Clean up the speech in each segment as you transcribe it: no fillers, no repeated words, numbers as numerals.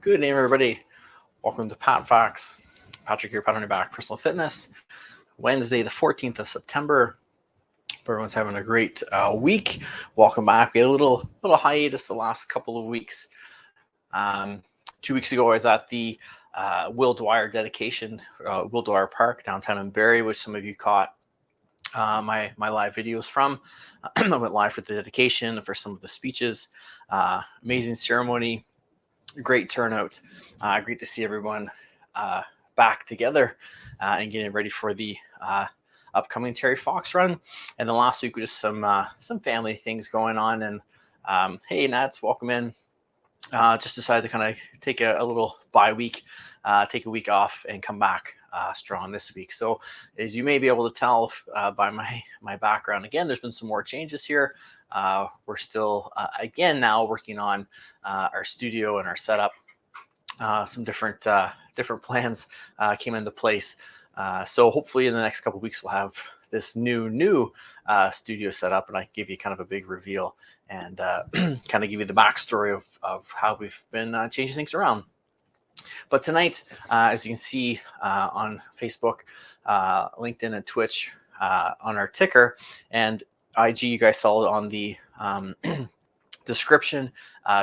Good evening, everybody. Welcome to PatFacts. Patrick here, Pat on your back, personal fitness. Wednesday, the 14th of September. Everyone's having a great week. Welcome back. We had a little hiatus the last couple of weeks. 2 weeks ago, I was at the Will Dwyer dedication, Will Dwyer Park, downtown in Barrie, which some of you caught my live videos from. I went live for the dedication, for some of the speeches. Amazing ceremony. Great turnout. Great to see everyone back together and getting ready for the upcoming Terry Fox run. And the last week was some family things going on. And hey, Nats, welcome in. Just decided to kind of take a little bye week, take a week off, and come back strong this week. So as you may be able to tell by my background, again, there's been some more changes here. We're still, again, now working on our studio and our setup. Some different plans came into place. So hopefully in the next couple of weeks, we'll have this new studio set up, and I can give you kind of a big reveal and kind of give you the backstory of how we've been changing things around. But tonight, as you can see on Facebook, LinkedIn, and Twitch on our ticker, and IG, you guys saw it on the description,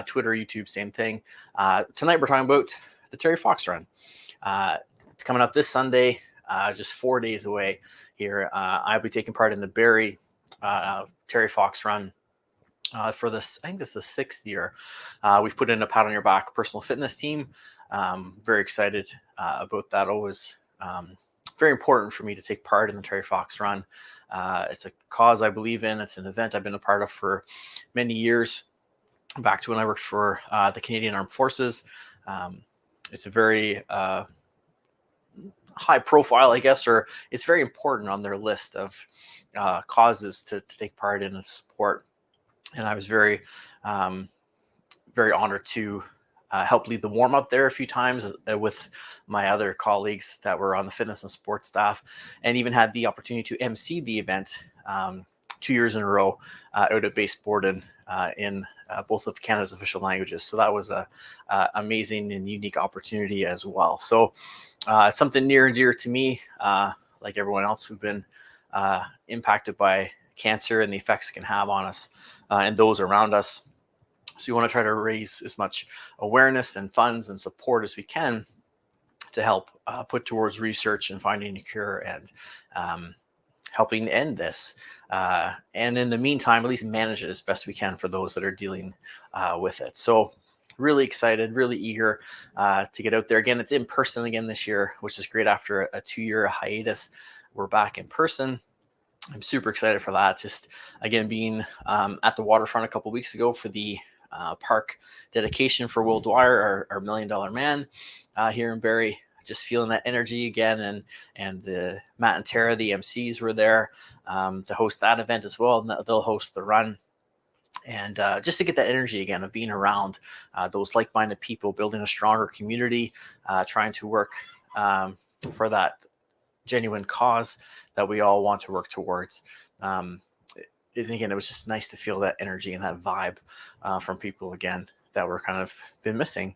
Twitter, YouTube, same thing. Tonight we're talking about the Terry Fox run. It's coming up this Sunday, just 4 days away here. I'll be taking part in the Barrie Terry Fox run for this. I think this is the 6th year. We've put in a Pat on Your Back personal fitness team. Very excited about that. Always very important for me to take part in the Terry Fox run. It's a cause I believe in. It's an event I've been a part of for many years, back to when I worked for the Canadian Armed Forces. It's a very high profile, I guess, or it's very important on their list of causes to take part in and support. And I was very honored to help lead the warm up there a few times with my other colleagues that were on the fitness and sports staff, and even had the opportunity to MC the event 2 years in a row out at Base Borden in both of Canada's official languages. So that was a amazing and unique opportunity as well. So it's something near and dear to me, like everyone else who've been impacted by cancer and the effects it can have on us and those around us. So you want to try to raise as much awareness and funds and support as we can to help put towards research and finding a cure and helping end this. And in the meantime, at least manage it as best we can for those that are dealing with it. So really excited, really eager to get out there. Again, it's in person again this year, which is great. After a 2-year hiatus, we're back in person. I'm super excited for that. Just again, being at the waterfront a couple of weeks ago for the park dedication for Will Dwyer, our $1 million man here in Barrie. Just feeling that energy again, and the Matt and Tara, the MCs, were there to host that event as well. And they'll host the run, and just to get that energy again of being around those like-minded people, building a stronger community, trying to work for that genuine cause that we all want to work towards. Again, it was just nice to feel that energy and that vibe from people again that we're kind of been missing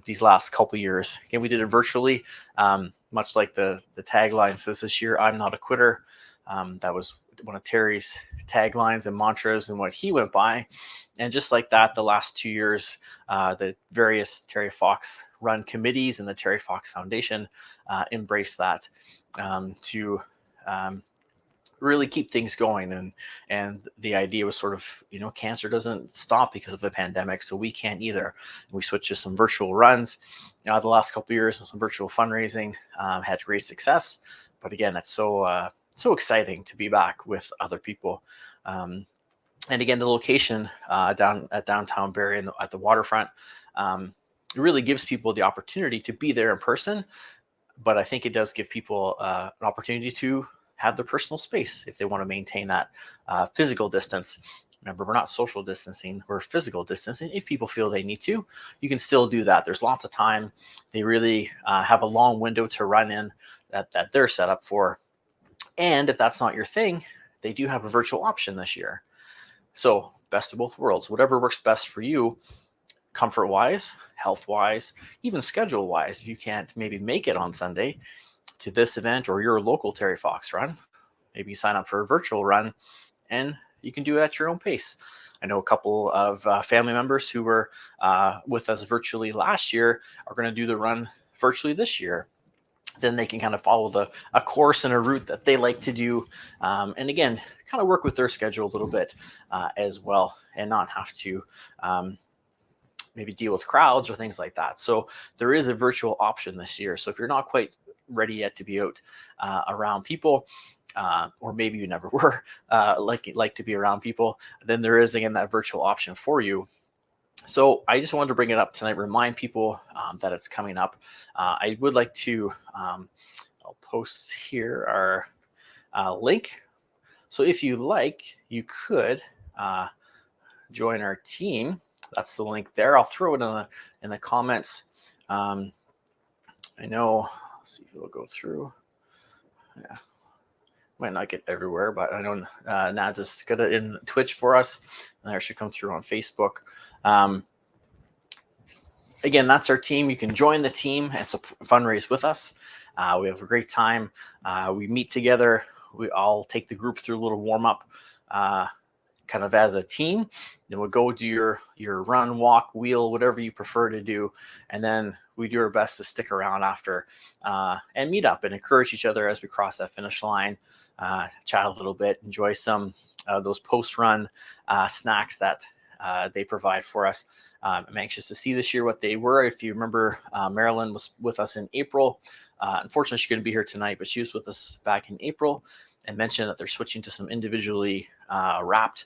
these last couple years. Again, we did it virtually, much like the tagline says this year, "I'm not a quitter." That was one of Terry's taglines and mantras and what he went by. And just like that, the last 2 years, the various Terry Fox run committees and the Terry Fox Foundation embraced that to really keep things going. And the idea was sort of, cancer doesn't stop because of the pandemic, so we can't either. We switched to some virtual runs the last couple of years and some virtual fundraising, had great success. But again, it's so exciting to be back with other people. And again, the location down at downtown Barrie at the waterfront, it really gives people the opportunity to be there in person. But I think it does give people an opportunity to have their personal space if they want to maintain that physical distance. Remember, we're not social distancing, we're physical distancing. If people feel they need to, you can still do that. There's lots of time. They really have a long window to run in that they're set up for. And if that's not your thing, they do have a virtual option this year. So best of both worlds, whatever works best for you. comfort wise, health wise, even schedule wise, if you can't maybe make it on Sunday to this event or your local Terry Fox run, maybe you sign up for a virtual run and you can do it at your own pace. I know a couple of family members who were with us virtually last year are going to do the run virtually this year. Then they can kind of follow a course and a route that they like to do. And again, kind of work with their schedule a little bit as well, and not have to maybe deal with crowds or things like that. So there is a virtual option this year. So if you're not quite ready yet to be out around people, or maybe you never were like to be around people, then there is, again, that virtual option for you. So I just wanted to bring it up tonight, remind people that it's coming up. I would like to, I'll post here our link. So if you like, you could join our team. That's the link there. I'll throw it in the comments. I know, let's see if it'll go through. Yeah. Might not get everywhere, but I know Nads has got it in Twitch for us, and there should come through on Facebook. Again, that's our team. You can join the team and fundraise with us. We have a great time. We meet together. We all take the group through a little warm up, kind of as a team. Then we'll go do your run, walk, wheel, whatever you prefer to do, and then we do our best to stick around after and meet up and encourage each other as we cross that finish line. Chat a little bit, enjoy some those post-run snacks that they provide for us. I'm anxious to see this year what they were. If you remember, Marilyn was with us in April. Unfortunately, she couldn't be here tonight, but she was with us back in April and mentioned that they're switching to some individually wrapped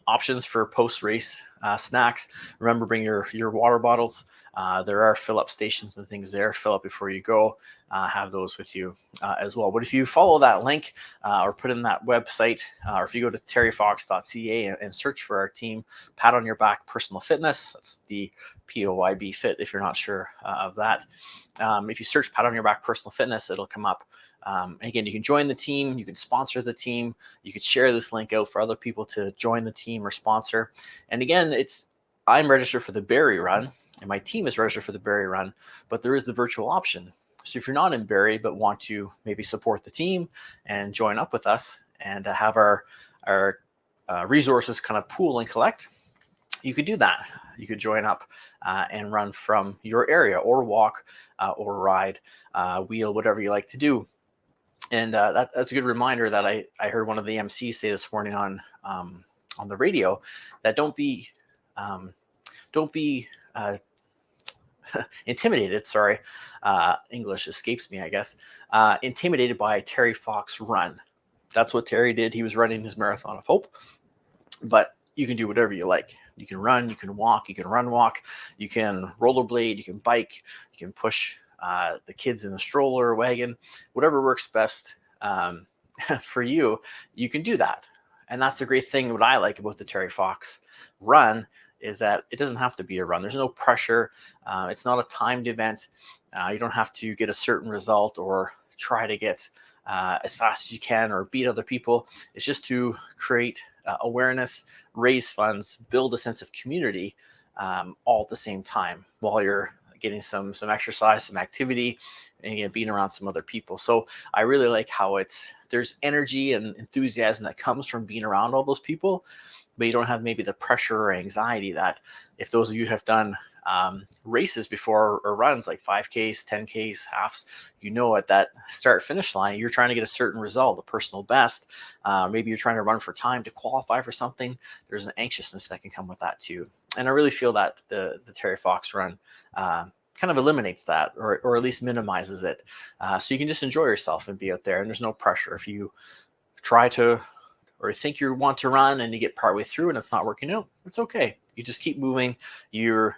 options for post-race snacks. Remember, bring your water bottles. There are fill-up stations and things there. Fill up before you go. Have those with you as well. But if you follow that link or put in that website, or if you go to terryfox.ca and search for our team, Pat on Your Back Personal Fitness, that's the POYB Fit if you're not sure of that. If you search Pat on Your Back Personal Fitness, it'll come up. Again, you can join the team, you can sponsor the team, you could share this link out for other people to join the team or sponsor. And again, I'm registered for the Barrie Run, and my team is registered for the Barrie Run, but there is the virtual option. So if you're not in Barrie but want to maybe support the team and join up with us and have our resources kind of pool and collect, you could do that. You could join up and run from your area, or walk, or ride, wheel, whatever you like to do. And that's a good reminder that I heard one of the MCs say this morning on the radio, that don't be intimidated. Sorry, English escapes me, I guess. Intimidated by a Terry Fox run. That's what Terry did. He was running his Marathon of Hope. But you can do whatever you like. You can run, you can walk, you can run, walk, you can rollerblade, you can bike, you can push the kids in a stroller or wagon, whatever works best for you, you can do that. And that's the great thing. What I like about the Terry Fox run is that it doesn't have to be a run. There's no pressure. It's not a timed event. You don't have to get a certain result or try to get as fast as you can or beat other people. It's just to create awareness, raise funds, build a sense of community all at the same time while you're getting some exercise, some activity, and again, being around some other people. So I really like how there's energy and enthusiasm that comes from being around all those people, but you don't have maybe the pressure or anxiety that if those of you have done races before or runs like 5Ks, 10Ks, halves, at that start finish line, you're trying to get a certain result, a personal best. Maybe you're trying to run for time to qualify for something. There's an anxiousness that can come with that too. And I really feel that the Terry Fox run kind of eliminates that, or at least minimizes it. So you can just enjoy yourself and be out there, and there's no pressure. If you try to, or think you want to run and you get partway through and it's not working out, it's okay. You just keep moving. You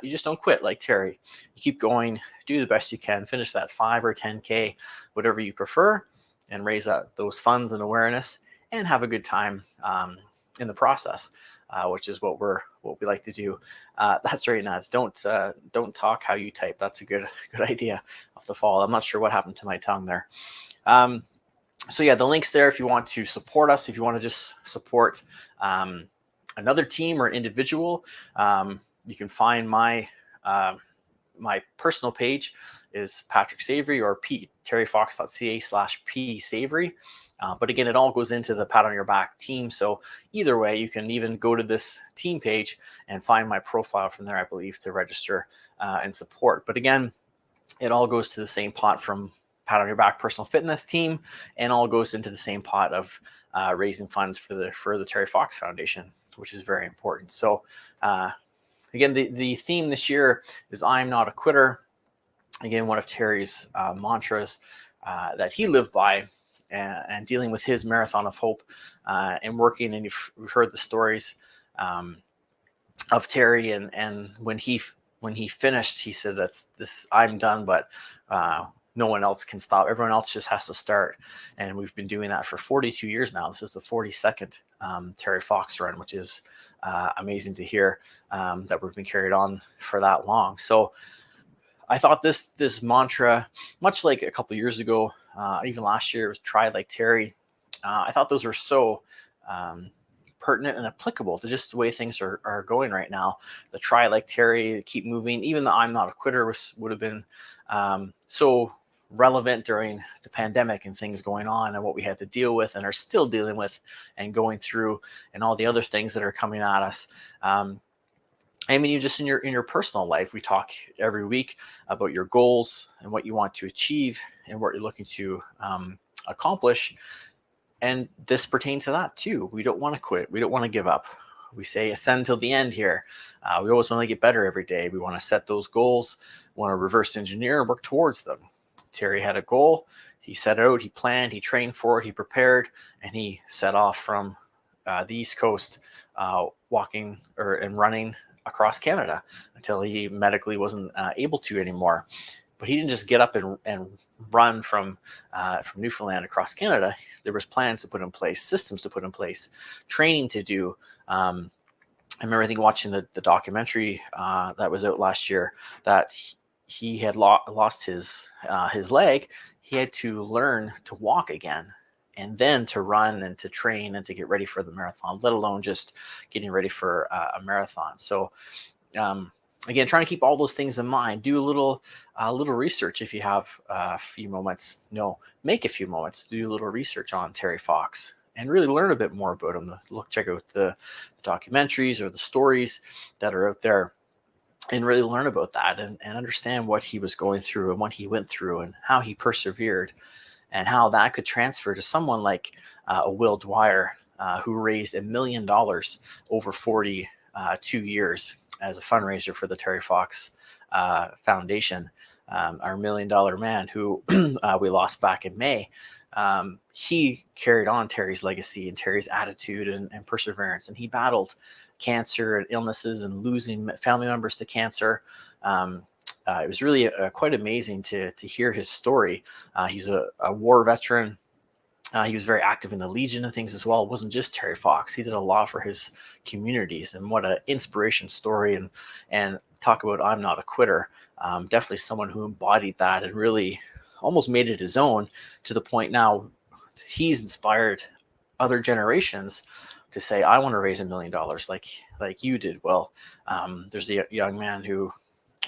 just don't quit like Terry. You keep going, do the best you can, finish that 5 or 10K, whatever you prefer, and raise those funds and awareness, and have a good time in the process, which is what we like to do. That's right, Nats. Don't talk how you type. That's a good idea. I'll have to follow. I'm not sure what happened to my tongue there. So yeah, the link's there if you want to support us, if you want to just support another team or individual. You can find my personal page is Patrick Savory or terryfox.ca/P Savory. But again, it all goes into the Pat on Your Back team. So either way, you can even go to this team page and find my profile from there, I believe, to register and support. But again, it all goes to the same pot from Pat on Your Back personal fitness team, and all goes into the same pot of raising funds for the Terry Fox Foundation, which is very important. So again, the theme this year is I'm Not a Quitter. Again, one of Terry's mantras that he lived by, and dealing with his marathon of hope and working. And you've heard the stories of Terry, and when he finished, he said, I'm done, but no one else can stop. Everyone else just has to start. And we've been doing that for 42 years now. This is the 42nd Terry Fox run, which is amazing to hear that we've been carried on for that long. So I thought this mantra, much like a couple of years ago, even last year, it was try like Terry. I thought those were so pertinent and applicable to just the way things are going right now. The try like Terry, keep moving. Even the I'm Not a Quitter would have been so relevant during the pandemic and things going on and what we had to deal with and are still dealing with and going through, and all the other things that are coming at us. I mean, you just in your personal life, we talk every week about your goals and what you want to achieve and what you're looking to accomplish. And this pertains to that too. We don't want to quit. We don't want to give up. We say ascend till the end here. We always want to get better every day. We want to set those goals, want to reverse engineer and work towards them. Terry had a goal. He set out, he planned, he trained for it, he prepared, and he set off from the East Coast, walking and running across Canada until he medically wasn't able to anymore. But he didn't just get up and run from Newfoundland across Canada. There was plans to put in place, systems to put in place, training to do. I remember, I think, watching the documentary that was out last year, that he had lost his leg. He had to learn to walk again, and then to run and to train and to get ready for the marathon, let alone just getting ready for a marathon. So again, trying to keep all those things in mind. Do a little research if you have a few moments. Make a few moments. Do a little research on Terry Fox and really learn a bit more about him. Check out the documentaries or the stories that are out there, and really learn about that and understand what he was going through and what he went through and how he persevered, and how that could transfer to someone like a Will Dwyer, who raised $1 million over 42 years as a fundraiser for the Terry Fox Foundation. Our $1 million man who we lost back in May. He carried on Terry's legacy and Terry's attitude and perseverance, and he battled cancer and illnesses and losing family members to cancer. It was really quite amazing to hear his story. He's a war veteran. He was very active in the Legion and things as well. It wasn't just Terry Fox. He did a lot for his communities, and what an inspiration story. And talk about I'm Not a Quitter. Definitely someone who embodied that and really almost made it his own, to the point now he's inspired other generations to say, I want to raise $1 million like you did. Well, there's a young man who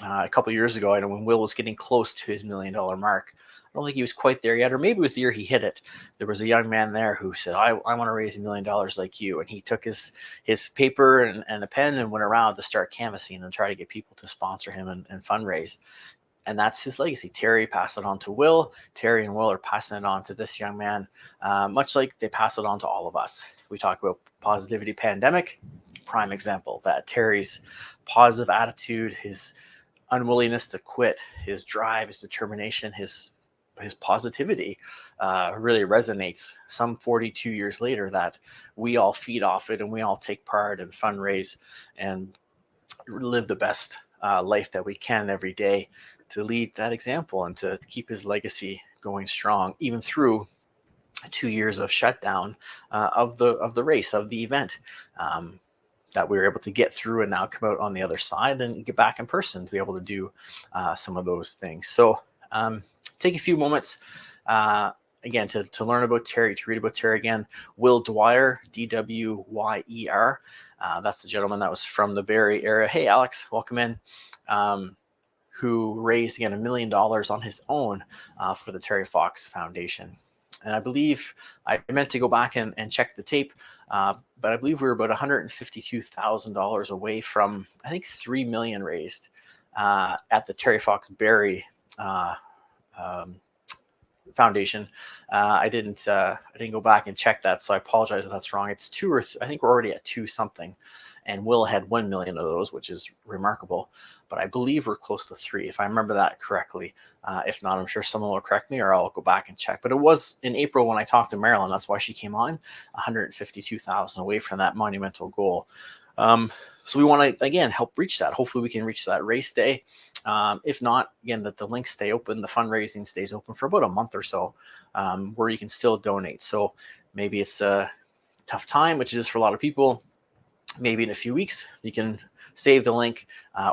a couple of years ago, I know when Will was getting close to his $1 million mark, I don't think he was quite there yet, or maybe it was the year he hit it. There was a young man there who said, I want to raise $1 million like you. And he took his paper and a pen and went around to start canvassing and try to get people to sponsor him and fundraise. And that's his legacy. Terry passed it on to Will. Terry and Will are passing it on to this young man, much like they pass it on to all of us. We talk about positivity pandemic, prime example, that Terry's positive attitude, his unwillingness to quit, his drive, his determination, his positivity really resonates some 42 years later, that we all feed off it and we all take part and fundraise and live the best life that we can every day, to lead that example and to keep his legacy going strong, even through 2 years of shutdown of the race, of the event, that we were able to get through and now come out on the other side and get back in person to be able to do some of those things. So take a few moments again, to learn about Terry, to read about Terry again, Will Dwyer, Dwyer. That's the gentleman that was from the Barrie area. Hey, Alex, welcome in. Who raised, again, $1 million on his own for the Terry Fox Foundation. And I believe I meant to go back and check the tape, but I believe we were about $152,000 away from, I think, $3 million raised at the Terry Fox Barrie Foundation. I didn't go back and check that, so I apologize if that's wrong. It's two, or I think we're already at two something, and Will had 1 million of those, which is remarkable. But I believe we're close to three, if I remember that correctly. If not, I'm sure someone will correct me, or I'll go back and check. But it was in April when I talked to Marilyn. That's why she came on, 152,000 away from that monumental goal. So we want to, again, help reach that. Hopefully we can reach that race day. If not, again, that the links stay open, the fundraising stays open for about a month or so, where you can still donate. So maybe it's a tough time, which it is for a lot of people. Maybe in a few weeks, you can save the link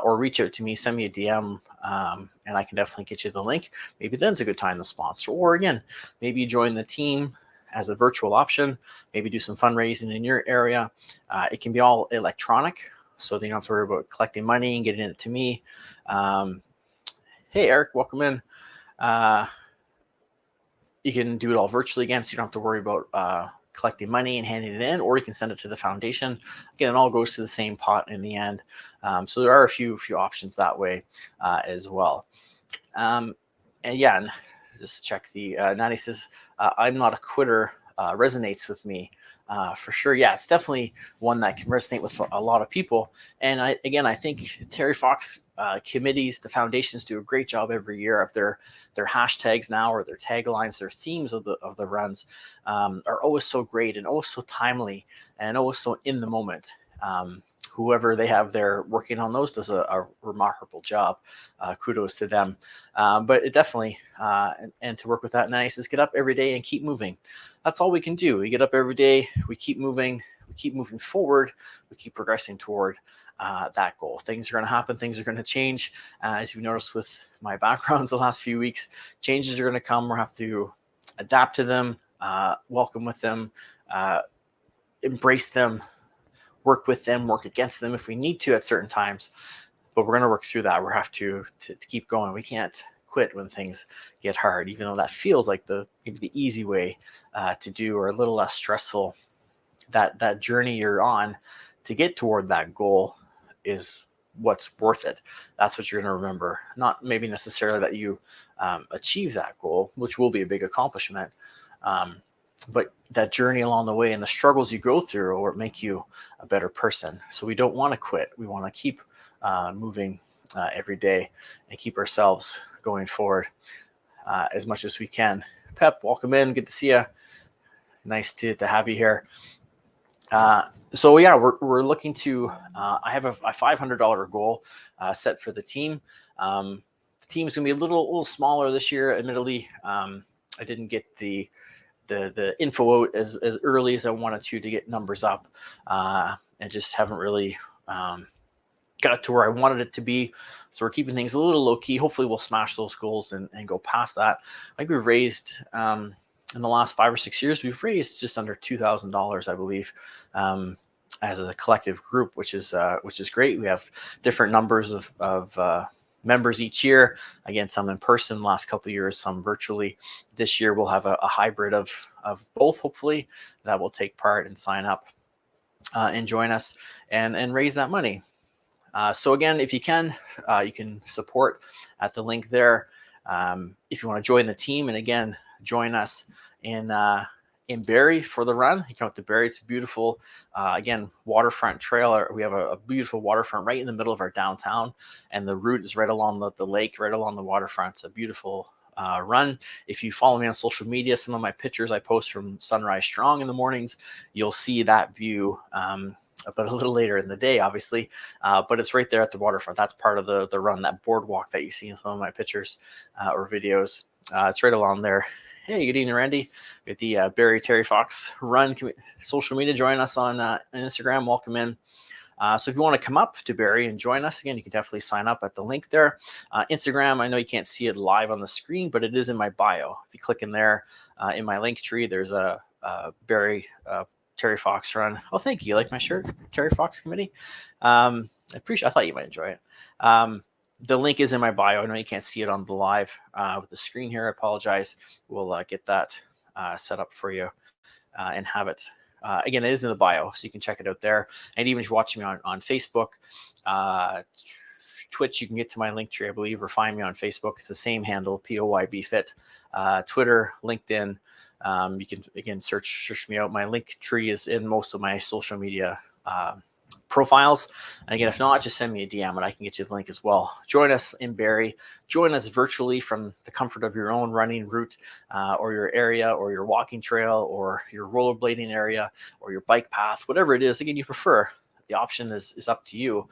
or reach out to me, send me a DM, and I can definitely get you the link. Maybe then's a good time to sponsor. Or again, maybe you join the team as a virtual option, maybe do some fundraising in your area. It can be all electronic, so you don't have to worry about collecting money and getting it to me. Hey, Eric, welcome in. You can do it all virtually again, so you don't have to worry about collecting money and handing it in, or you can send it to the foundation. Again, it all goes to the same pot in the end. So there are a few options that way as well. And yeah, and just check the Natty says, I'm not a quitter resonates with me. For sure. Yeah, it's definitely one that can resonate with a lot of people. And I think Terry Fox committees, the foundations do a great job every year of their hashtags now, or their taglines, their themes of the runs are always so great and always so timely and always so in the moment. Whoever they have there working on those does a remarkable job. Kudos to them. But it definitely, and to work with that nice is get up every day and keep moving. That's all we can do. We get up every day, we keep moving forward, we keep progressing toward that goal. Things are going to happen. Things are going to change. As you've noticed with my backgrounds the last few weeks, changes are going to come. We'll have to adapt to them, welcome with them, embrace them, work with them, work against them if we need to at certain times. But we're going to work through that. We have to keep going. We can't quit when things get hard, even though that feels like maybe the easy way to do, or a little less stressful. That journey you're on to get toward that goal is what's worth it. That's what you're going to remember. Not maybe necessarily that you achieve that goal, which will be a big accomplishment, but that journey along the way and the struggles you go through will make you a better person. So we don't want to quit. We want to keep moving every day and keep ourselves going forward as much as we can. Pep, welcome in. Good to see you. Nice to have you here. So yeah, we're looking to, I have a $500 goal set for the team. The team's gonna be a little smaller this year. Admittedly, I didn't get the info out as early as I wanted to get numbers up, and just haven't really got to where I wanted it to be. So we're keeping things a little low key. Hopefully we'll smash those goals and go past that. I think we've raised, in the last 5 or 6 years, we've raised just under $2,000, I believe, as a collective group, which is great. We have different numbers of members each year. Again, some in person the last couple of years, some virtually. This year we'll have a hybrid of both, hopefully, that will take part and sign up and join us and raise that money. So again, if you can support at the link there. If you want to join the team, and again, join us in Barrie for the run. You come up to Barrie. It's a beautiful, again, waterfront trail. We have a beautiful waterfront right in the middle of our downtown, and the route is right along the lake, right along the waterfront. It's a beautiful run. If you follow me on social media, some of my pictures I post from Sunrise Strong in the mornings, you'll see that view. But a little later in the day, obviously, but it's right there at the waterfront. That's part of the run, that boardwalk that you see in some of my pictures or videos. It's right along there. Hey, good evening, Randy. We got the Barrie Terry Fox run social media. Join us on Instagram. Welcome in. So if you want to come up to Barrie and join us again, you can definitely sign up at the link there. Instagram, I know you can't see it live on the screen, but it is in my bio. If you click in there, in my link tree, there's a Barrie Terry Fox run. Oh, thank you. You like my shirt, Terry Fox Committee? I appreciate. I thought you might enjoy it. The link is in my bio. I know you can't see it on the live with the screen here. I apologize. We'll get that set up for you and have it. Again, it is in the bio, so you can check it out there. And even if you're watching me on Facebook, Twitch, you can get to my link tree, I believe, or find me on Facebook. It's the same handle, POYBFit. Twitter, LinkedIn. You can, again, search me out. My link tree is in most of my social media profiles. And again, if not, just send me a DM and I can get you the link as well. Join us in Barrie. Join us virtually from the comfort of your own running route or your area or your walking trail or your rollerblading area or your bike path, whatever it is, again, you prefer. The option is up to you.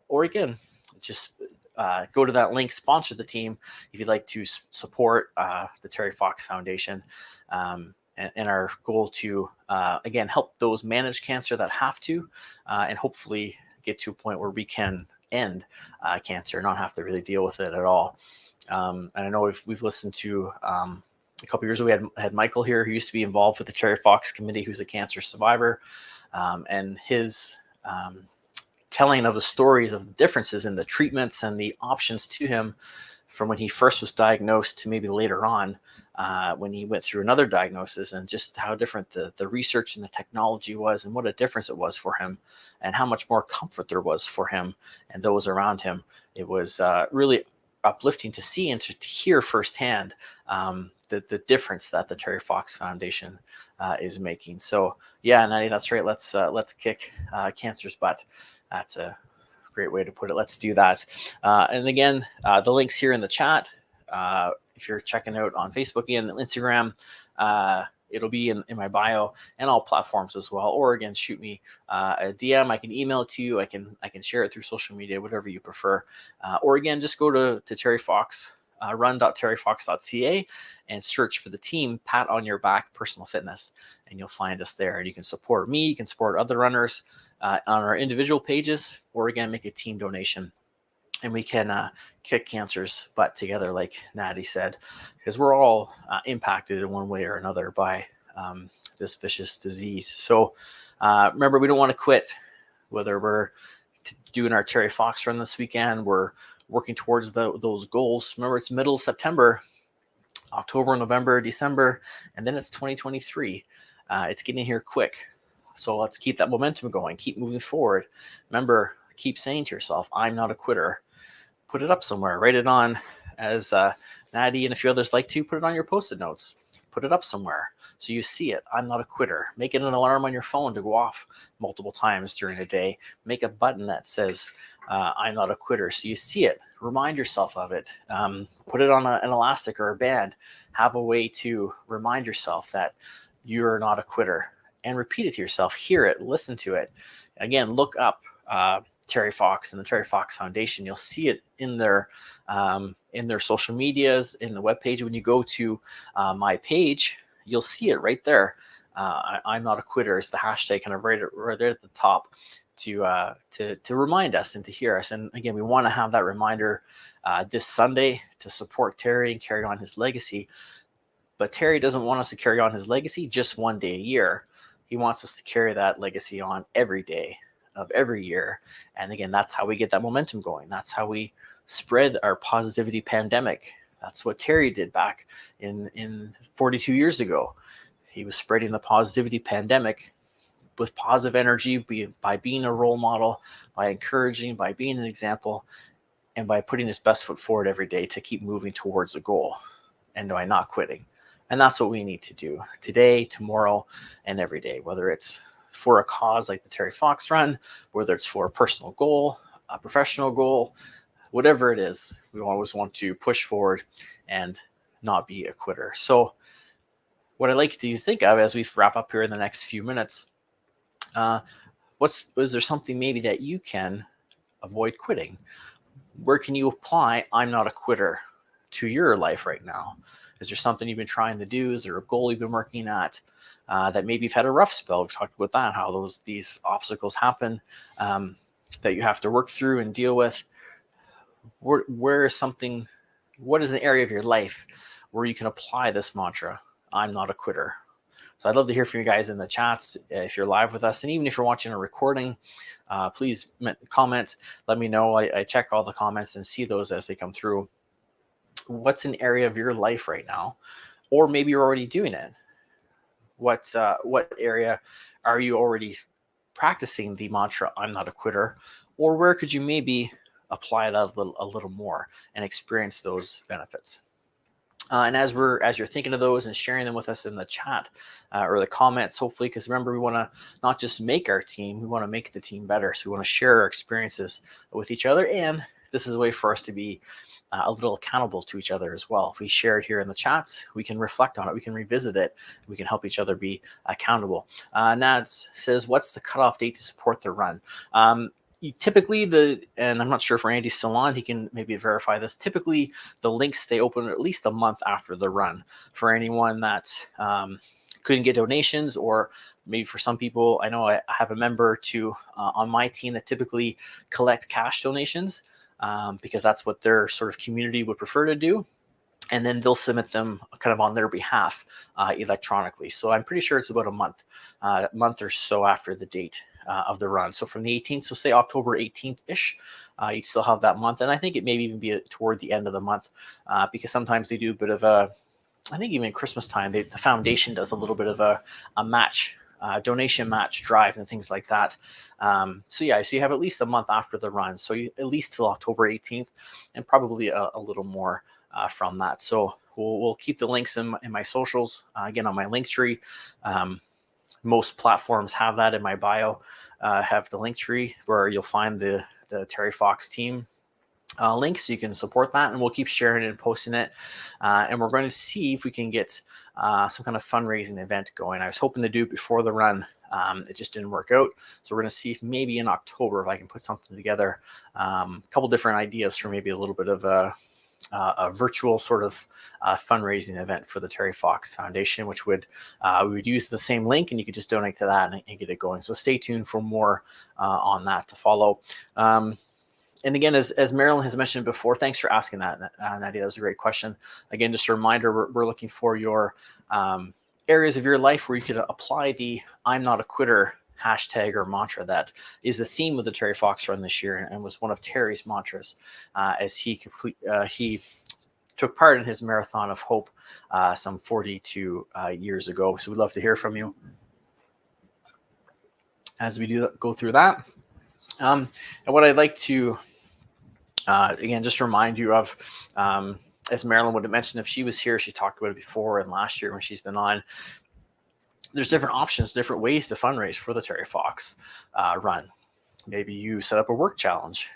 Or again, just go to that link, sponsor the team if you'd like to support the Terry Fox Foundation. And our goal to, again, help those manage cancer that have to, and hopefully get to a point where we can end cancer, not have to really deal with it at all. And I know we've listened to a couple years ago, we had Michael here, who used to be involved with the Terry Fox Committee, who's a cancer survivor, and his telling of the stories of the differences in the treatments and the options to him from when he first was diagnosed to maybe later on when he went through another diagnosis, and just how different the research and the technology was, and what a difference it was for him, and how much more comfort there was for him and those around him. It was really uplifting to see and to hear firsthand the difference that the Terry Fox Foundation is making. So yeah, Natty, that's right. Let's kick cancer's butt. That's a great way to put it. Let's do that. And again, the link's here in the chat. If you're checking out on Facebook and Instagram, it'll be in my bio and all platforms as well. Or again, shoot me a DM. I can email it to you. I can share it through social media, whatever you prefer. Or again, just go to Terry Fox, run.terryfox.ca and search for the team Pat on Your Back Personal Fitness, and you'll find us there. And you can support me. You can support other runners on our individual pages, or again, make a team donation, and we can kick cancer's butt together, like Natty said, because we're all impacted in one way or another by this vicious disease. So remember, we don't want to quit. Whether we're doing our Terry Fox run this weekend, we're working towards those goals. Remember, it's middle of September, October, November, December, and then it's 2023. It's getting here quick. So let's keep that momentum going, keep moving forward. Remember, keep saying to yourself, I'm not a quitter. Put it up somewhere, write it on, as Natty and a few others like to, put it on your Post-it notes, put it up somewhere so you see it. I'm not a quitter. Make it an alarm on your phone to go off multiple times during a day. Make a button that says, I'm not a quitter, so you see it. Remind yourself of it. Put it on an elastic or a band. Have a way to remind yourself that you're not a quitter. And repeat it to yourself, hear it, listen to it. Again, look up Terry Fox and the Terry Fox Foundation. You'll see it in their social medias, in the webpage. When you go to my page, you'll see it right there. I'm not a quitter is the hashtag, kind of right there at the top to remind us and to hear us. And again, we want to have that reminder this Sunday to support Terry and carry on his legacy. But Terry doesn't want us to carry on his legacy just one day a year. He wants us to carry that legacy on every day of every year. And again, that's how we get that momentum going. That's how we spread our positivity pandemic. That's what Terry did back in 42 years ago. He was spreading the positivity pandemic with positive energy by being a role model, by encouraging, by being an example, and by putting his best foot forward every day to keep moving towards a goal and by not quitting. And that's what we need to do today, tomorrow, and every day, whether it's for a cause like the Terry Fox run, whether it's for a personal goal, a professional goal, whatever it is, we always want to push forward and not be a quitter. So what I'd like to think of as we wrap up here in the next few minutes, is there something maybe that you can avoid quitting? Where can you apply I'm not a quitter to your life right now? Is there something you've been trying to do? Is there a goal you've been working at? that maybe you've had a rough spell. We've talked about that, how these obstacles happen that you have to work through and deal with. Where is something, what is an area of your life where you can apply this mantra, I'm not a quitter? So I'd love to hear from you guys in the chats if you're live with us. And even if you're watching a recording, please comment. Let me know. I check all the comments and see those as they come through. What's an area of your life right now? Or maybe you're already doing it. What area are you already practicing the mantra, I'm not a quitter? Or where could you maybe apply that a little more and experience those benefits? And as you're thinking of those and sharing them with us in the chat or the comments, hopefully, because remember, we want to not just make our team, we want to make the team better. So we want to share our experiences with each other. And this is a way for us to be a little accountable to each other as well. If we share it here in the chats, we can reflect on it, we can revisit it, we can help each other be accountable. Nads says, what's the cutoff date to support the run? Typically and I'm not sure if Randy's still on, he can maybe verify this. Typically, the links stay open at least a month after the run for anyone that couldn't get donations, or maybe for some people. I know I have a member on my team that typically collect cash donations because that's what their sort of community would prefer to do. And then they'll submit them kind of on their behalf electronically. So I'm pretty sure it's about a month or so after the date of the run. So from the 18th, so say October 18th-ish, you'd still have that month. And I think it may even be toward the end of the month because sometimes they do a bit of I think even Christmas time, the foundation does a little bit of a match, donation match drive and things like that. So you have at least a month after the run. So at least till October 18th and probably a little more from that. So we'll keep the links in my socials, again, on my Linktree. Most platforms have that in my bio, have the Linktree where you'll find the Terry Fox team link, so you can support that, and we'll keep sharing it and posting it. And we're going to see if we can get some kind of fundraising event going. I was hoping to do it before the run. It just didn't work out. So we're going to see if maybe in October, if I can put something together, a couple different ideas for maybe a little bit of a virtual sort of fundraising event for the Terry Fox Foundation, which we would use the same link, and you could just donate to that and get it going. So stay tuned for more on that to follow. And again, as Marilyn has mentioned before, thanks for asking that, Nadia. That was a great question. Again, just a reminder, we're looking for your areas of your life where you could apply the I'm not a quitter hashtag or mantra. That is the theme of the Terry Fox run this year and was one of Terry's mantras as he took part in his Marathon of Hope some 42 years ago. So we'd love to hear from you as we go through that. And what I'd like to, again, just remind you of, as Marilyn would have mentioned, if she was here, she talked about it before and last year when she's been on. There's different options, different ways to fundraise for the Terry Fox run. Maybe you set up a work challenge.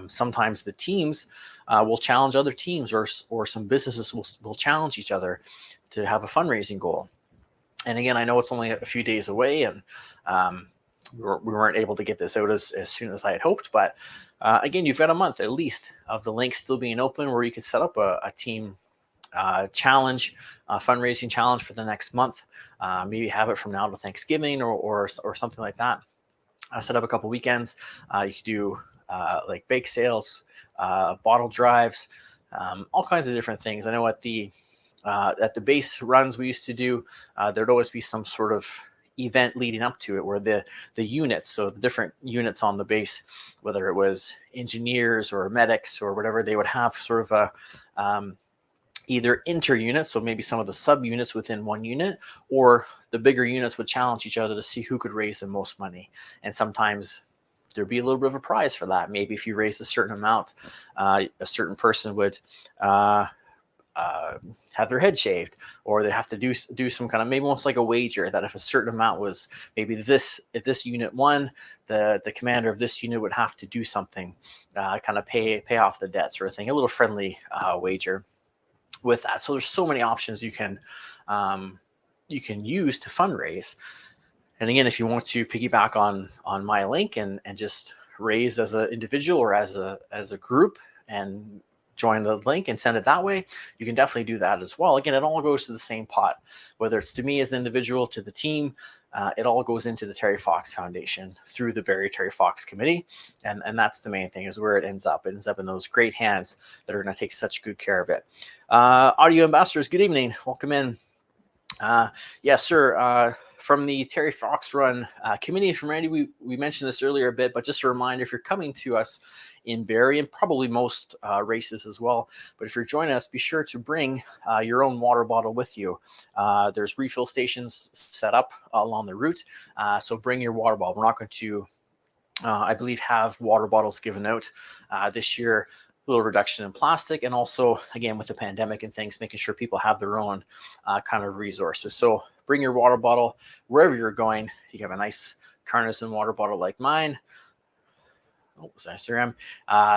Sometimes the teams will challenge other teams, or some businesses will challenge each other to have a fundraising goal. And again, I know it's only a few days away, and we weren't able to get this out as soon as I had hoped. But again, you've got a month at least of the links still being open where you could set up a team challenge, fundraising challenge for the next month. Maybe have it from now to Thanksgiving or something like that. I set up a couple weekends. You could do like bake sales, bottle drives, all kinds of different things. I know at the base runs we used to do, there'd always be some sort of event leading up to it where the units, so the different units on the base, whether it was engineers or medics or whatever, they would have sort of a either inter-unit, so maybe some of the sub-units within one unit, or the bigger units would challenge each other to see who could raise the most money. And sometimes there'd be a little bit of a prize for that. Maybe if you raise a certain amount, a certain person would have their head shaved, or they have to do some kind of, maybe almost like a wager, that if a certain amount was, maybe if this unit won, the commander of this unit would have to do something, kind of pay off the debt sort of thing, a little friendly wager with that. So there's so many options you can use to fundraise. And again, if you want to piggyback on my link and just raise as an individual or as a group and join the link and send it that way, you can definitely do that as well. Again, it all goes to the same pot, whether it's to me as an individual, to the team, it all goes into the Terry Fox Foundation through the Barrie Terry Fox Committee. And that's the main thing, is where it ends up. It ends up in those great hands that are going to take such good care of it. Audio ambassadors, good evening. Welcome in. Yes, sir. From the Terry Fox Run committee from Randy, we mentioned this earlier a bit, but just a reminder, if you're coming to us in Barrie, and probably most races as well, but if you're joining us, be sure to bring your own water bottle with you. There's refill stations set up along the route, so bring your water bottle. We're not going to, I believe, have water bottles given out this year. A little reduction in plastic, and also, again, with the pandemic and things, making sure people have their own kind of resources. So bring your water bottle wherever you're going. You have a nice Carnison water bottle like mine. Oh, was I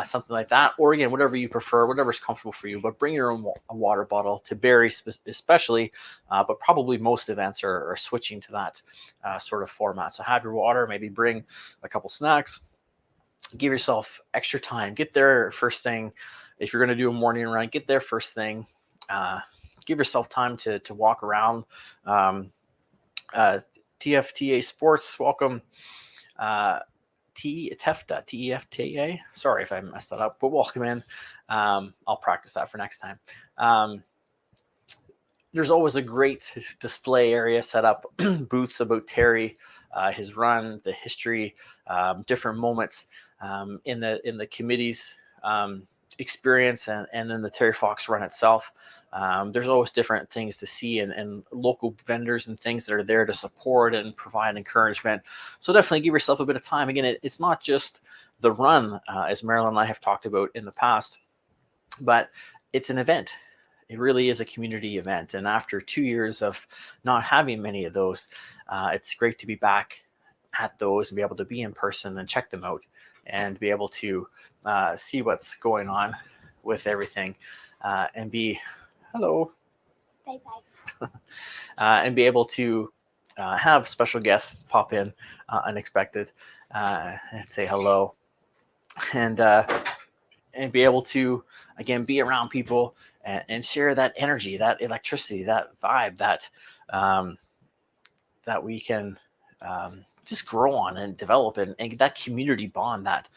something like that, or again, whatever you prefer, whatever's comfortable for you. But bring your own water bottle to Barrie, especially, but probably most events are switching to that sort of format. So have your water, maybe bring a couple snacks. Give yourself extra time. Get there first thing. If you're going to do a morning run, get there first thing. Give yourself time to walk around. TFTA Sports, welcome. TEFTA, TEFTA. Sorry if I messed that up, but welcome in. I'll practice that for next time. There's always a great display area set up, booths about Terry, his run, the history, different moments in the committee's experience, and then the Terry Fox Run itself. There's always different things to see, and local vendors and things that are there to support and provide encouragement. So definitely give yourself a bit of time. Again, it's not just the run, as Marilyn and I have talked about in the past, but it's an event. It really is a community event. And after 2 years of not having many of those, it's great to be back at those and be able to be in person and check them out, and be able to see what's going on with everything, and be hello. Bye-bye. And be able to have special guests pop in unexpected and say hello, and be able to, again, be around people and share that energy, that electricity, that vibe that we can just grow on and develop, and that community bond that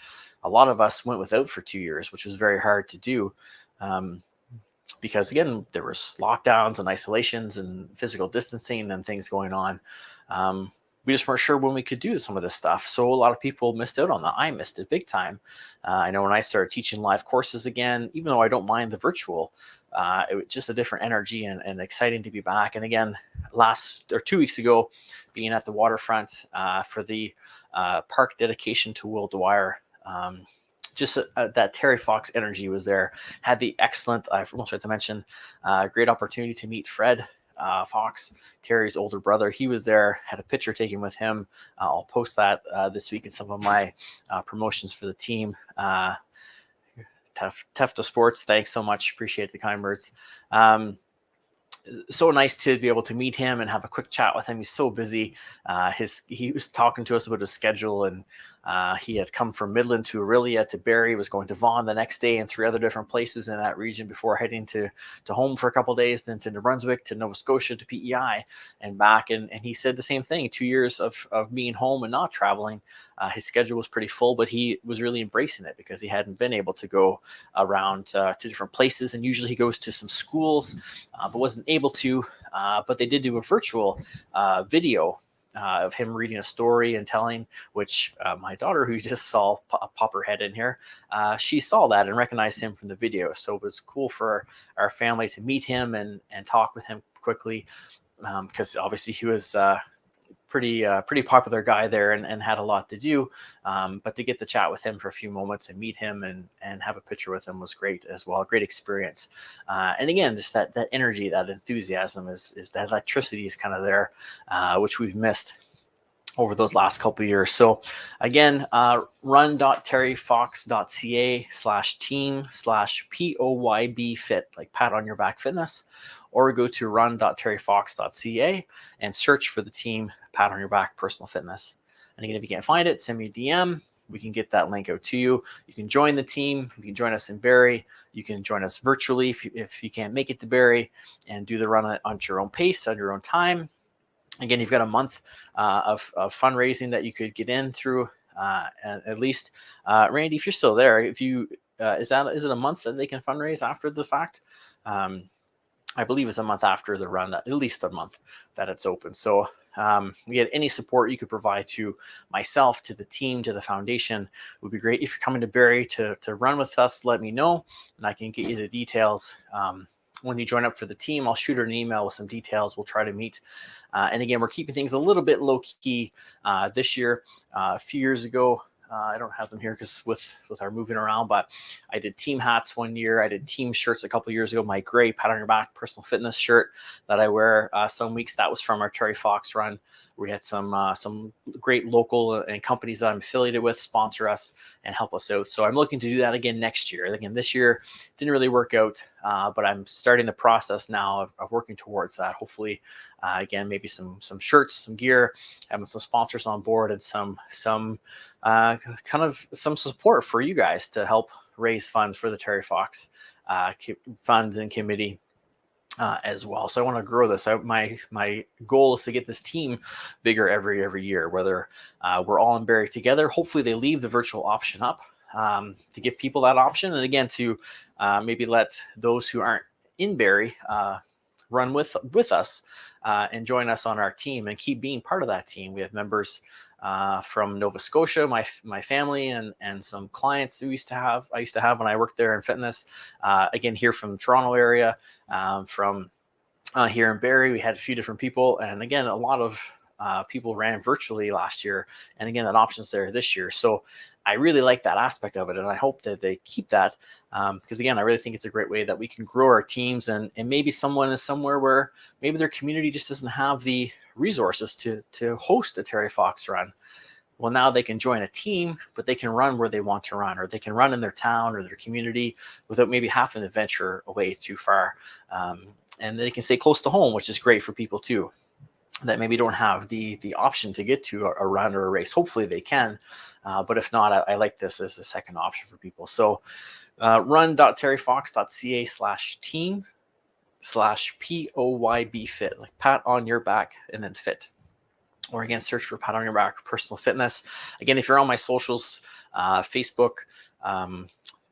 a lot of us went without for 2 years, which was very hard to do. Because again, there was lockdowns and isolations and physical distancing and things going on. We just weren't sure when we could do some of this stuff. So a lot of people missed out on that. I missed it big time. I know when I started teaching live courses again, even though I don't mind the virtual, it was just a different energy, and exciting to be back. And again, 2 weeks ago, being at the waterfront for the park dedication to Will Dwyer, just that Terry Fox energy was there. Had the excellent, I almost forgot to mention, great opportunity to meet Fred Fox, Terry's older brother. He was there, had a picture taken with him. I'll post that this week in some of my promotions for the team. Tefta Sports, thanks so much. Appreciate the kind words. So nice to be able to meet him and have a quick chat with him. He's so busy. He was talking to us about his schedule, and he had come from Midland to Orillia to Barrie, was going to Vaughan the next day, and 3 other different places in that region before heading to home for a couple of days, then to New Brunswick, to Nova Scotia, to PEI, and back. And he said the same thing. 2 years of being home and not traveling, his schedule was pretty full, but he was really embracing it because he hadn't been able to go around to different places. And usually he goes to some schools, but wasn't able to. But they did do a virtual video of him reading a story and telling, which my daughter, who you just saw pop her head in here, she saw that and recognized him from the video. So it was cool for our family to meet him and talk with him quickly, because obviously he was pretty popular guy there and had a lot to do. But to get the chat with him for a few moments and meet him and have a picture with him was great as well. Great experience. And again, just that energy, that enthusiasm is that electricity is kind of there, which we've missed over those last couple of years. So again, run.terryfox.ca/team/POYB fit, like pat on your back fitness, or go to run.terryfox.ca and search for the team Pat on Your Back Personal Fitness. And again, if you can't find it, send me a DM. we can get that link out to you. You can join the team. You can join us in Barrie. You can join us virtually if you can't make it to Barrie, and do the run on your own pace, on your own time. Again, you've got a month of fundraising that you could get in through, at least. Randy, if you're still there, if you is it a month that they can fundraise after the fact? I believe it's a month after the run, that at least a month that it's open. So again, any support you could provide to myself, to the team, to the foundation would be great. If you're coming to Barrie to run with us, let me know, and I can get you the details. When you join up for the team, I'll shoot her an email with some details. We'll try to meet. And again, we're keeping things a little bit low key this year. A few years ago, I don't have them here because with our moving around, but I did team hats one year. I did team shirts a couple of years ago. My gray Pat on Your Back personal fitness shirt that I wear some weeks, that was from our Terry Fox run. We had some great local and companies that I'm affiliated with sponsor us and help us out. So I'm looking to do that again next year. Again, this year didn't really work out, but I'm starting the process now of working towards that. Hopefully, again, maybe some shirts, some gear, having some sponsors on board, and some kind of some support for you guys to help raise funds for the Terry Fox Fund and Committee as well. So I want to grow this. My goal is to get this team bigger every year, whether we're all in Barrie together. Hopefully they leave the virtual option up to give people that option. And again, to maybe let those who aren't in Barrie run with us and join us on our team and keep being part of that team. We have members from Nova Scotia, my family, and some clients I used to have when I worked there in fitness. Again, here from the Toronto area, from here in Barrie, we had a few different people, and again, a lot of people ran virtually last year, and again, that option's there this year. So I really like that aspect of it, and I hope that they keep that because again, I really think it's a great way that we can grow our teams, and maybe someone is somewhere where maybe their community just doesn't have the resources to host a Terry Fox run. Well, now they can join a team, but they can run where they want to run, or they can run in their town or their community without maybe having to venture away too far. And they can stay close to home, which is great for people too, that maybe don't have the option to get to a run or a race. Hopefully they can, but if not, I like this as a second option for people. So run.terryfox.ca/team/POYB-fit, like Pat on your back and then fit. Or again, search for Pat on Your Back Personal Fitness. Again, if you're on my socials, Facebook,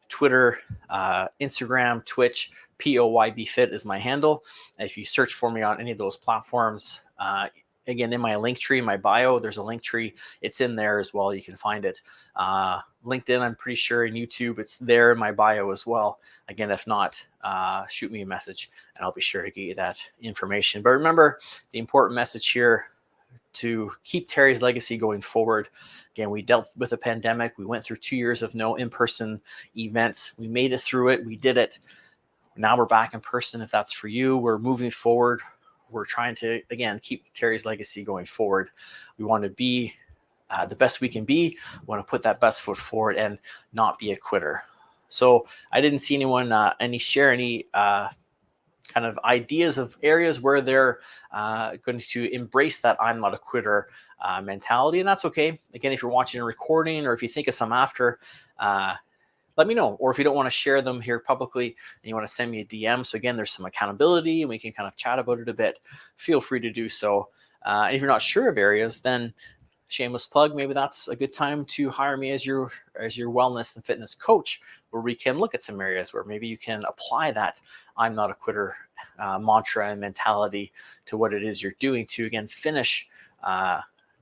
Twitter, Instagram, Twitch, POYB Fit is my handle. If you search for me on any of those platforms, again, in my link tree, my bio, there's a link tree. It's in there as well. You can find it. LinkedIn, I'm pretty sure, and YouTube, it's there in my bio as well. Again, if not, shoot me a message and I'll be sure to get you that information. But remember, the important message here to keep Terry's legacy going forward. Again, we dealt with a pandemic. We went through 2 years of no in-person events. We made it through it. We did it. Now we're back in person. If that's for you, we're moving forward. We're trying to, again, keep Terry's legacy going forward. We want to be the best we can be. We want to put that best foot forward and not be a quitter. So I didn't see anyone share any kind of ideas of areas where they're going to embrace that I'm not a quitter mentality. And that's okay. Again, if you're watching a recording or if you think of some after, let me know. Or if you don't want to share them here publicly and you want to send me a DM. So again, there's some accountability and we can kind of chat about it a bit. Feel free to do so. And if you're not sure of areas, then shameless plug, maybe that's a good time to hire me as your wellness and fitness coach, where we can look at some areas where maybe you can apply that I'm not a quitter mantra and mentality to what it is you're doing to, again, finish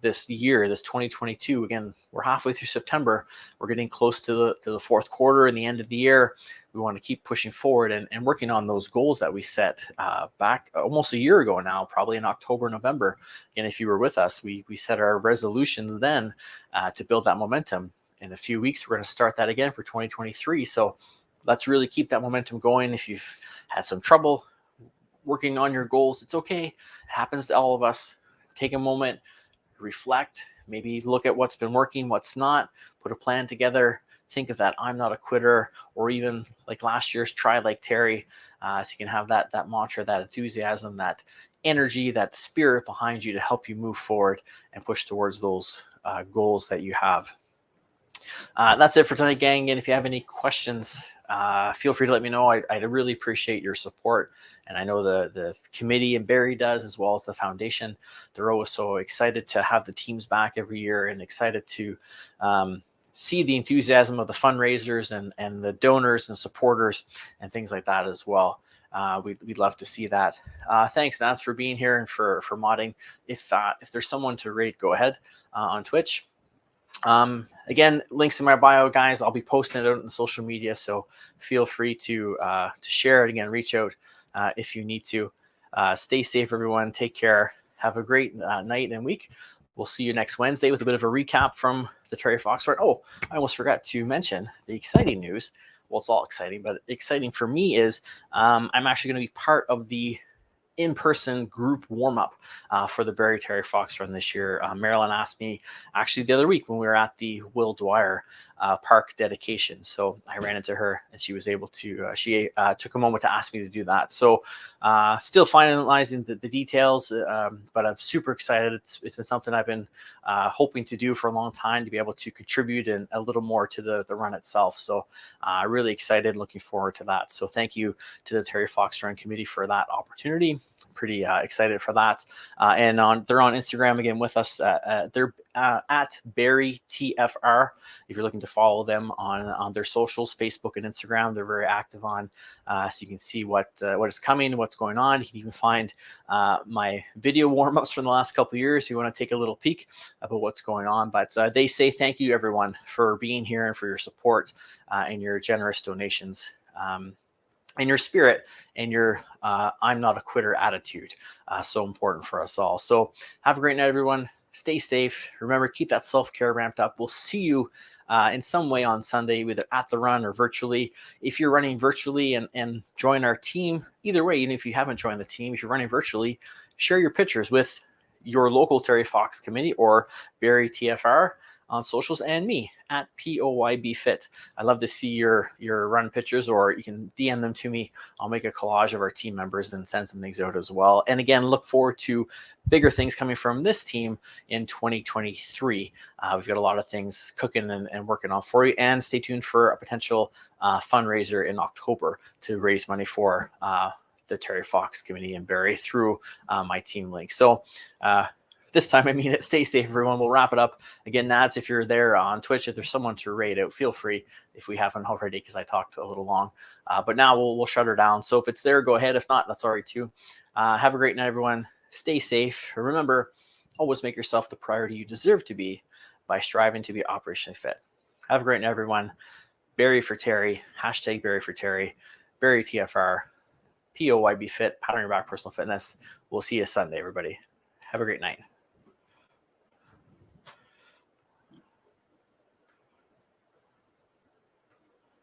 this year, this 2022. Again, we're halfway through September. We're getting close to the fourth quarter and the end of the year. We want to keep pushing forward and working on those goals that we set back almost a year ago now, probably in October, November. And if you were with us, we set our resolutions then to build that momentum. In a few weeks, we're going to start that again for 2023. So let's really keep that momentum going. If you've had some trouble working on your goals, it's okay. It happens to all of us. Take a moment, reflect, maybe look at what's been working, what's not, put a plan together. Think of that I'm not a quitter, or even like last year's try like Terry, so you can have that mantra, that enthusiasm, that energy, that spirit behind you to help you move forward and push towards those goals that you have. That's it for tonight, gang. And if you have any questions, feel free to let me know. I'd really appreciate your support. And I know the committee and Barry does, as well as the foundation. They're always so excited to have the teams back every year and excited to see the enthusiasm of the fundraisers and the donors and supporters and things like that as well. We'd love to see that. Thanks, Nance, for being here and for modding. If there's someone to rate, go ahead on Twitch. Again, links in my bio, guys. I'll be posting it out on social media, so feel free to share it. Again, reach out if you need to. Stay safe, everyone. Take care. Have a great night and week. We'll see you next Wednesday with a bit of a recap from the Terry Fox run. Oh, I almost forgot to mention the exciting news. Well, it's all exciting, but exciting for me is I'm actually going to be part of the in-person group warm-up for the Barrie Terry Fox run this year. Marilyn asked me actually the other week when we were at the Will Dwyer park dedication. So I ran into her and she was able to, she took a moment to ask me to do that. So still finalizing the details, but I'm super excited. It's been something I've been hoping to do for a long time, to be able to contribute and a little more to the run itself. So really excited, looking forward to that. So thank you to the Terry Fox Run Committee for that opportunity. Pretty excited for that. And they're on Instagram again with us. They're at Barrie TFR. If you're looking to follow them on their socials, Facebook and Instagram, they're very active on, so you can see what is coming, what's going on. You can even find my video warm-ups from the last couple of years if you want to take a little peek about what's going on. But they say thank you, everyone, for being here and for your support and your generous donations. And your spirit and your I'm not a quitter attitude. So important for us all. So have a great night, everyone. Stay safe. Remember, keep that self-care ramped up. We'll see you in some way on Sunday, either at the run or virtually. If you're running virtually and join our team, either way, even if you haven't joined the team, if you're running virtually, share your pictures with your local Terry Fox committee or Barrie TFR on socials, and me at POYBFit. I love to see your run pictures, or you can DM them to me. I'll make a collage of our team members and send some things out as well. And again, look forward to bigger things coming from this team in 2023. We've got a lot of things cooking and working on for you, and stay tuned for a potential fundraiser in October to raise money for the Terry Fox Committee in Barrie through my team link. So this time, I mean it. Stay safe, everyone. We'll wrap it up. Again, Nads, if you're there on Twitch, if there's someone to rate out, feel free if we haven't already, because I talked a little long. But now we'll shut her down. So if it's there, go ahead. If not, that's all right too. Have a great night, everyone. Stay safe. Remember, always make yourself the priority you deserve to be by striving to be operationally fit. Have a great night, everyone. Barrie for Terry. Hashtag Barrie for Terry. Barrie TFR. POYB Fit. Powering your back personal fitness. We'll see you Sunday, everybody. Have a great night.